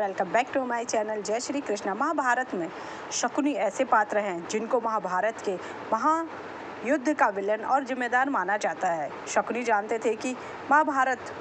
Welcome back to my channel जय श्री कृष्ण। महाभारत में शकुनी ऐसे पात्र हैं जिनको महाभारत के महायुद्ध का विलन और जिम्मेदार माना जाता है। शकुनी जानते थे कि महाभारत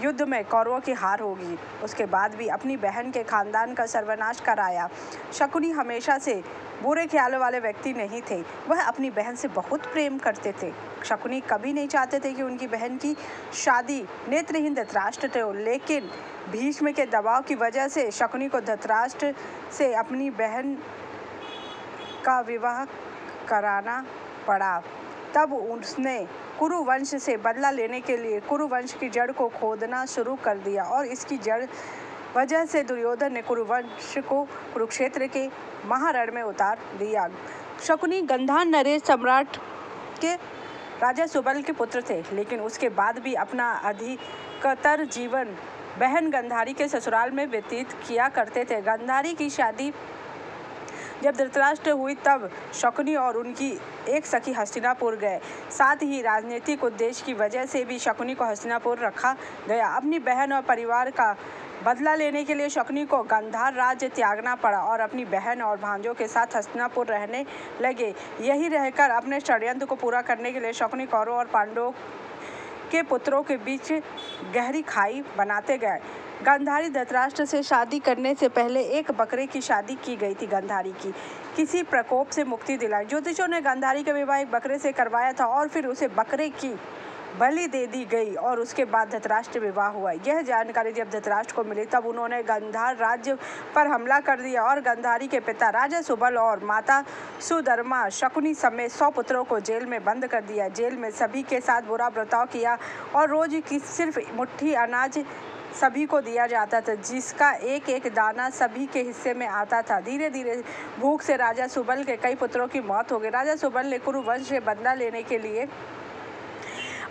युद्ध में कौरवों की हार होगी। उसके बाद भी अपनी बहन के खानदान का सर्वनाश कराया। शकुनी हमेशा से बुरे ख्यालों वाले व्यक्ति नहीं थे। वह अपनी बहन से बहुत प्रेम करते थे। शकुनी कभी नहीं चाहते थे कि उनकी बहन की शादी नेत्रहीन धृतराष्ट्र से हो, लेकिन भीष्म के दबाव की वजह से शकुनी को धृतराष्ट्र से अपनी बहन का विवाह कराना पड़ा। तब उसने कुरु वंश से बदला लेने के लिए कुरु वंश की जड़ को खोदना शुरू कर दिया और इसकी जड़ वजह से दुर्योधन ने कुरु वंश को कुरुक्षेत्र के महारण में उतार दिया। शकुनी गंधार नरेश सम्राट के राजा सुबल के पुत्र थे, लेकिन उसके बाद भी अपना अधिकतर जीवन बहन गंधारी के ससुराल में व्यतीत किया करते थे। गंधारी की शादी जब धृतराष्ट्र हुई तब शकुनी और उनकी एक सखी हस्तिनापुर गए। साथ ही राजनीतिक उद्देश्य की वजह से भी शकुनी को हस्तिनापुर रखा गया। अपनी बहन और परिवार का बदला लेने के लिए शकुनी को गांधार राज्य त्यागना पड़ा और अपनी बहन और भांजों के साथ हस्तिनापुर रहने लगे। यही रहकर अपने षड्यंत्र को पूरा करने के लिए शकुनी कौरवों और पांडवों के पुत्रों के बीच गहरी खाई बनाते गए। गांधारी धृतराष्ट्र से शादी करने से पहले एक बकरे की शादी की गई थी। गांधारी की किसी प्रकोप से मुक्ति दिलाई। ज्योतिषियों ने गांधारी का विवाह एक बकरे से करवाया था और फिर उसे बकरे की बलि दे दी गई और उसके बाद धृतराष्ट्र विवाह हुआ। यह जानकारी जब धृतराष्ट्र को मिली तब उन्होंने गांधार राज्य पर हमला कर दिया और गांधारी के पिता राजा सुबल और माता सुधर्मा शकुनी समेत 100 पुत्रों को जेल में बंद कर दिया। जेल में सभी के साथ बुरा बर्ताव किया और रोज की सिर्फ मुट्ठी अनाज सभी को दिया जाता था, जिसका एक एक दाना सभी के हिस्से में आता था। धीरे धीरे भूख से राजा सुबल के कई पुत्रों की मौत हो गई। राजा सुबल ने कुरु वंश से बदला लेने के लिए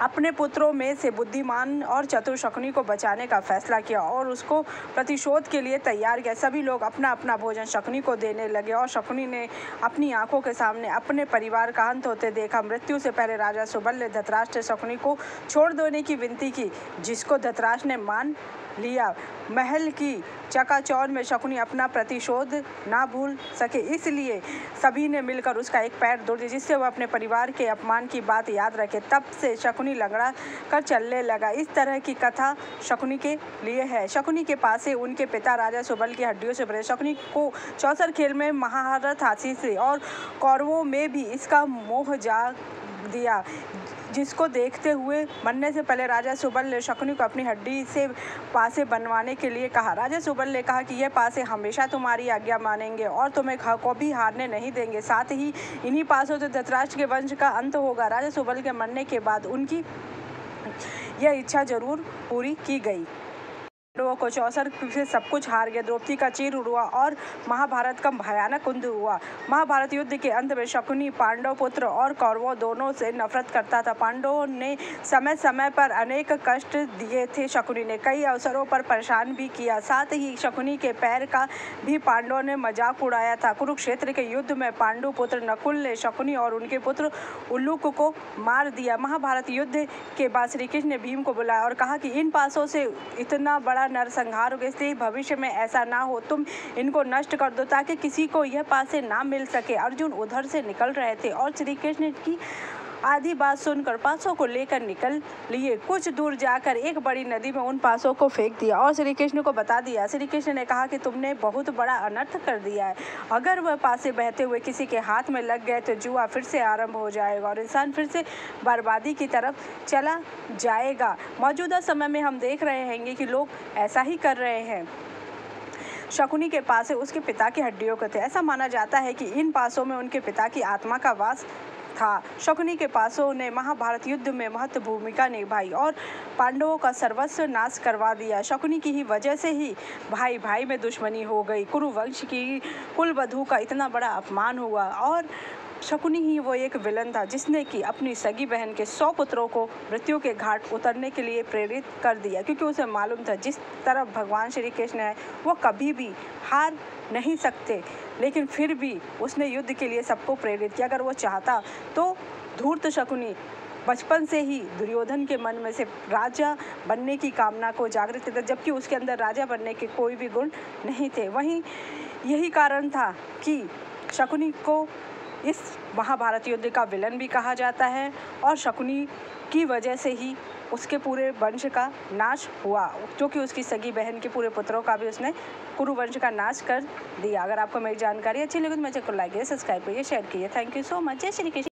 अपने पुत्रों में से बुद्धिमान और चतुर शकुनी को बचाने का फैसला किया और उसको प्रतिशोध के लिए तैयार किया। सभी लोग अपना अपना भोजन शकुनी को देने लगे और शकुनी ने अपनी आंखों के सामने अपने परिवार का अंत होते देखा। मृत्यु से पहले राजा सुबल ने धृतराष्ट्र से शकुनी को छोड़ देने की विनती की, जिसको धृतराष्ट्र ने मान लिया। महल की चकाचौंध में शकुनी अपना प्रतिशोध ना भूल सके, इसलिए सभी ने मिलकर उसका एक पैर तोड़ दिया, जिससे वह अपने परिवार के अपमान की बात याद रखे। तब से शकुनी लंगड़ा कर चलने लगा। इस तरह की कथा शकुनी के लिए है। शकुनी के पास से उनके पिता राजा सुबल की हड्डियों से बने। शकुनी को चौसर खेल में महारत हासिल थी और कौरवों में भी इसका मोह जाग दिया, जिसको देखते हुए मरने से पहले राजा सुबल ने शकुनी को अपनी हड्डी से पासे बनवाने के लिए कहा। राजा सुबल ने कहा कि यह पासे हमेशा तुम्हारी आज्ञा मानेंगे और तुम्हें कभी हारने नहीं देंगे। साथ ही इन्हीं पासों से धृतराष्ट्र के वंश का अंत होगा। राजा सुबल के मरने के बाद उनकी यह इच्छा जरूर पूरी की गई। पांडवों को चौसर से सब कुछ हार गया। द्रौपदी का चीर हुआ और महाभारत का भयानक युद्ध हुआ। महाभारत युद्ध के अंत में शकुनी पांडव पुत्र और कौरवों दोनों से नफरत करता था। पांडवों ने समय समय पर अनेक कष्ट दिए थे। शकुनी ने कई अवसरों पर परेशान भी किया। साथ ही शकुनी के पैर का भी पांडवों ने मजाक उड़ाया था। कुरुक्षेत्र के युद्ध में पांडु पुत्र नकुल ने शकुनी और उनके पुत्र उल्लूक को मार दिया। महाभारत युद्ध के बाद श्री कृष्ण ने भीम को बुलाया और कहा कि इन पासों से इतना बड़ा नरसंहार हो गया, इसलिए भविष्य में ऐसा ना हो, तुम इनको नष्ट कर दो ताकि किसी को यह पासे ना मिल सके। अर्जुन उधर से निकल रहे थे और श्री कृष्ण की आधी बात सुनकर पासों को लेकर निकल लिए। कुछ दूर जाकर एक बड़ी नदी में उन पासों को फेंक दिया और श्री कृष्ण को बता दिया। श्री कृष्ण ने कहा कि तुमने बहुत बड़ा अनर्थ कर दिया है। अगर वह पासे बहते हुए किसी के हाथ में लग गए तो जुआ फिर से आरंभ हो जाएगा और इंसान फिर से बर्बादी की तरफ चला जाएगा। मौजूदा समय में हम देख रहे हैं कि लोग ऐसा ही कर रहे हैं। शकुनी के पासे उसके पिता की हड्डियों के थे। ऐसा माना जाता है कि इन पासों में उनके पिता की आत्मा का वास था। शकुनी के पासों ने महाभारत युद्ध में महत्वपूर्ण भूमिका निभाई और पांडवों का सर्वस्व नाश करवा दिया। शकुनी की ही वजह से ही भाई भाई में दुश्मनी हो गई। कुरु वंश की कुलवधू का इतना बड़ा अपमान हुआ और शकुनी ही वो एक विलन था जिसने कि अपनी सगी बहन के 100 पुत्रों को मृत्यु के घाट उतरने के लिए प्रेरित कर दिया, क्योंकि उसे मालूम था जिस तरफ भगवान श्री कृष्ण है वो कभी भी हार नहीं सकते। लेकिन फिर भी उसने युद्ध के लिए सबको प्रेरित किया। अगर वो चाहता तो धूर्त शकुनी बचपन से ही दुर्योधन के मन में से राजा बनने की कामना को जागृत किया, जबकि उसके अंदर राजा बनने के कोई भी गुण नहीं थे। वहीं यही कारण था कि शकुनी को इस महाभारत युद्ध का विलन भी कहा जाता है और शकुनी की वजह से ही उसके पूरे वंश का नाश हुआ, क्योंकि उसकी सगी बहन के पूरे पुत्रों का भी उसने कुरुवंश का नाश कर दिया। अगर आपको मेरी जानकारी अच्छी लगी तो मुझे लाइक करिए, सब्सक्राइब करिए, शेयर कीजिए। Thank you so much. जय श्री कृष्ण।